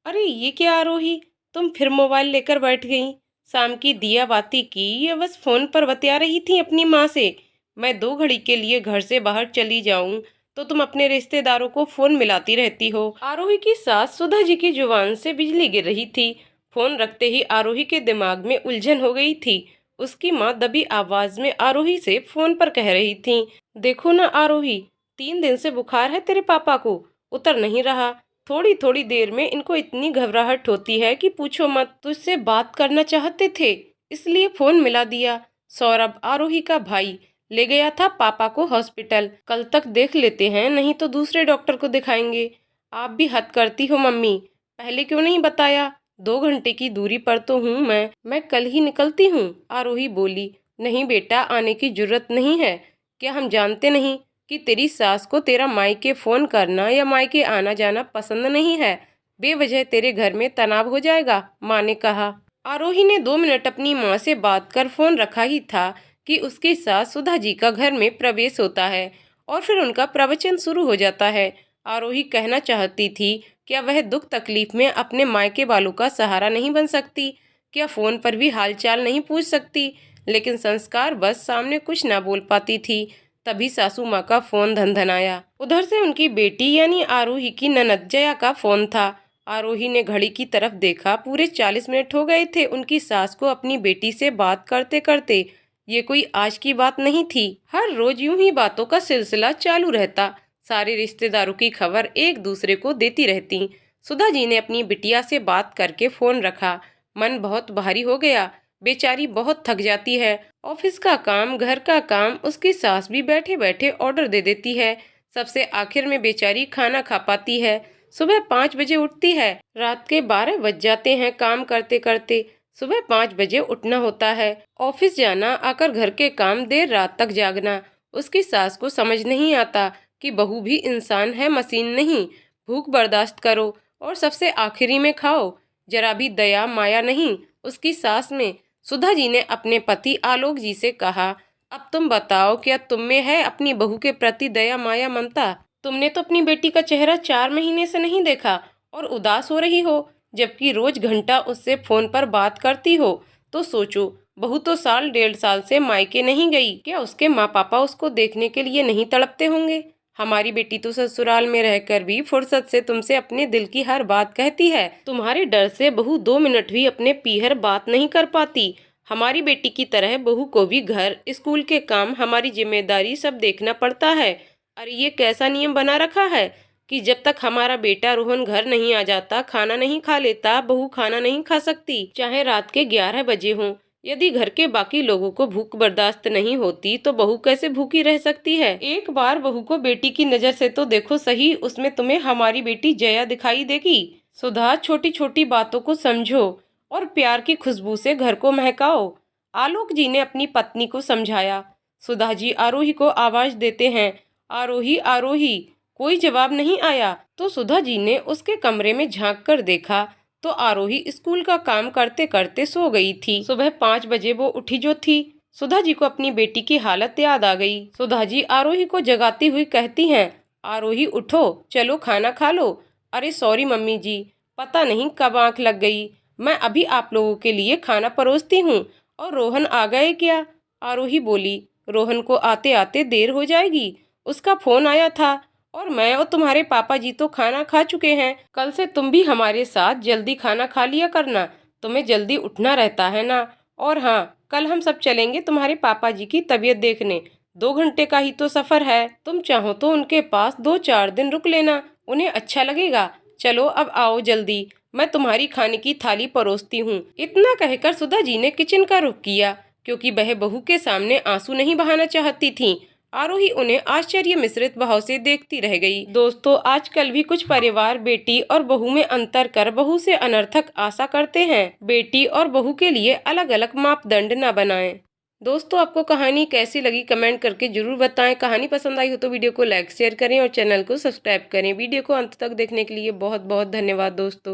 अरे ये क्या आरोही, तुम फिर मोबाइल लेकर बैठ गई। शाम की दिया बाती की या बस फोन पर बतिया रही थी अपनी माँ से। मैं 2 घड़ी के लिए घर से बाहर चली जाऊं तो तुम अपने रिश्तेदारों को फोन मिलाती रहती हो। आरोही की सास सुधा जी की जुबान से बिजली गिर रही थी। फोन रखते ही आरोही के दिमाग में उलझन हो गई थी। उसकी माँ दबी आवाज में आरोही से फोन पर कह रही थी, देखो ना आरोही, 3 दिन से बुखार है तेरे पापा को, उतर नहीं रहा। थोड़ी थोड़ी देर में इनको इतनी घबराहट होती है कि पूछो मत। तुझसे बात करना चाहते थे इसलिए फोन मिला दिया। सौरभ, आरोही का भाई, ले गया था पापा को हॉस्पिटल। कल तक देख लेते हैं, नहीं तो दूसरे डॉक्टर को दिखाएंगे। आप भी हद करती हो मम्मी, पहले क्यों नहीं बताया? 2 घंटे की दूरी पर तो हूँ मैं कल ही निकलती हूँ। आरोही बोली, नहीं बेटा, आने की जरूरत नहीं है। क्या हम जानते नहीं कि तेरी सास को तेरा मायके फोन करना या मायके आना जाना पसंद नहीं है? बेवजह तेरे घर में तनाव हो जाएगा, माँ ने कहा। आरोही ने 2 मिनट अपनी माँ से बात कर फोन रखा ही था कि उसकी सास सुधा जी का घर में प्रवेश होता है और फिर उनका प्रवचन शुरू हो जाता है। आरोही कहना चाहती थी, क्या वह दुख तकलीफ में अपने मायके वालों का सहारा नहीं बन सकती? क्या फोन पर भी हालचाल नहीं पूछ सकती? लेकिन संस्कार बस सामने कुछ ना बोल पाती थी। तभी सासू माँ का फोन धनधनाया। उधर से उनकी बेटी यानी आरोही की ननद जया का फोन था। आरोही ने घड़ी की तरफ देखा, पूरे 40 मिनट हो गए थे उनकी सास को अपनी बेटी से बात करते करते। ये कोई आज की बात नहीं थी, हर रोज यूं ही बातों का सिलसिला चालू रहता। सारे रिश्तेदारों की खबर एक दूसरे को देती रहती। सुधा जी ने अपनी बिटिया से बात करके फोन रखा। मन बहुत भारी हो गया, बेचारी बहुत थक जाती है। ऑफिस का काम, घर का काम, उसकी सास भी बैठे बैठे ऑर्डर दे देती है। सबसे आखिर में बेचारी खाना खा पाती है। सुबह 5 बजे उठती है, रात के 12 बज जाते हैं काम करते करते। सुबह 5 बजे उठना होता है, ऑफिस जाना, आकर घर के काम, देर रात तक जागना। उसकी सास को समझ नहीं आता कि बहू भी इंसान है, मशीन नहीं। भूख बर्दाश्त करो और सबसे आखिरी में खाओ, जरा भी दया माया नहीं उसकी सास में। सुधा जी ने अपने पति आलोक जी से कहा, अब तुम बताओ, क्या तुम में है अपनी बहू के प्रति दया माया ममता? तुमने तो अपनी बेटी का चेहरा 4 महीने से नहीं देखा और उदास हो रही हो, जबकि रोज घंटा उससे फोन पर बात करती हो। तो सोचो, बहू तो साल 1.5 साल से मायके नहीं गई, क्या उसके माँ पापा उसको देखने के लिए नहीं तड़पते होंगे? हमारी बेटी तो ससुराल में रहकर भी फुर्सत से तुमसे अपने दिल की हर बात कहती है। तुम्हारे डर से बहू 2 मिनट भी अपने पीहर बात नहीं कर पाती। हमारी बेटी की तरह बहू को भी घर, स्कूल के काम, हमारी जिम्मेदारी सब देखना पड़ता है। अरे ये कैसा नियम बना रखा है कि जब तक हमारा बेटा रोहन घर नहीं आ जाता, खाना नहीं खा लेता, बहू खाना नहीं खा सकती, चाहे रात के 11 बजे हों। यदि घर के बाकी लोगों को भूख बर्दाश्त नहीं होती तो बहू कैसे भूखी रह सकती है? एक बार बहू को बेटी की नजर से तो देखो सही, उसमें तुम्हें हमारी बेटी जया दिखाई देगी। सुधा, छोटी छोटी बातों को समझो और प्यार की खुशबू से घर को महकाओ, आलोक जी ने अपनी पत्नी को समझाया। सुधा जी आरोही को आवाज देते हैं, आरोही आरोही। कोई जवाब नहीं आया तो सुधा जी ने उसके कमरे में झांक कर देखा तो आरोही स्कूल का काम करते करते सो गई थी। सुबह 5 बजे वो उठी जो थी। सुधा जी को अपनी बेटी की हालत याद आ गई। सुधा जी आरोही को जगाती हुई कहती हैं, आरोही उठो, चलो खाना खा लो। अरे सॉरी मम्मी जी, पता नहीं कब आंख लग गई। मैं अभी आप लोगों के लिए खाना परोसती हूँ। और रोहन आ गए क्या? आरोही बोली, रोहन को आते आते देर हो जाएगी, उसका फोन आया था और मैं और तुम्हारे पापा जी तो खाना खा चुके हैं। कल से तुम भी हमारे साथ जल्दी खाना खा लिया करना, तुम्हें जल्दी उठना रहता है ना। और हाँ, कल हम सब चलेंगे तुम्हारे पापा जी की तबीयत देखने। 2 घंटे का ही तो सफर है, तुम चाहो तो उनके पास 2-4 दिन रुक लेना, उन्हें अच्छा लगेगा। चलो अब आओ जल्दी, मैं तुम्हारी खाने की थाली परोसती हूँ। इतना कहकर सुधा जी ने किचन का रुख किया, क्योंकि वह बहू के सामने आंसू नहीं बहाना चाहती थी। आरोही उन्हें आश्चर्य मिश्रित भाव से देखती रह गई। दोस्तों, आजकल भी कुछ परिवार बेटी और बहू में अंतर कर बहू से अनर्थक आशा करते हैं। बेटी और बहू के लिए अलग अलग मापदंड न बनाएं। दोस्तों, आपको कहानी कैसी लगी कमेंट करके जरूर बताएं। कहानी पसंद आई हो तो वीडियो को लाइक शेयर करें और चैनल को सब्सक्राइब करें। वीडियो को अंत तक देखने के लिए बहुत बहुत धन्यवाद दोस्तों।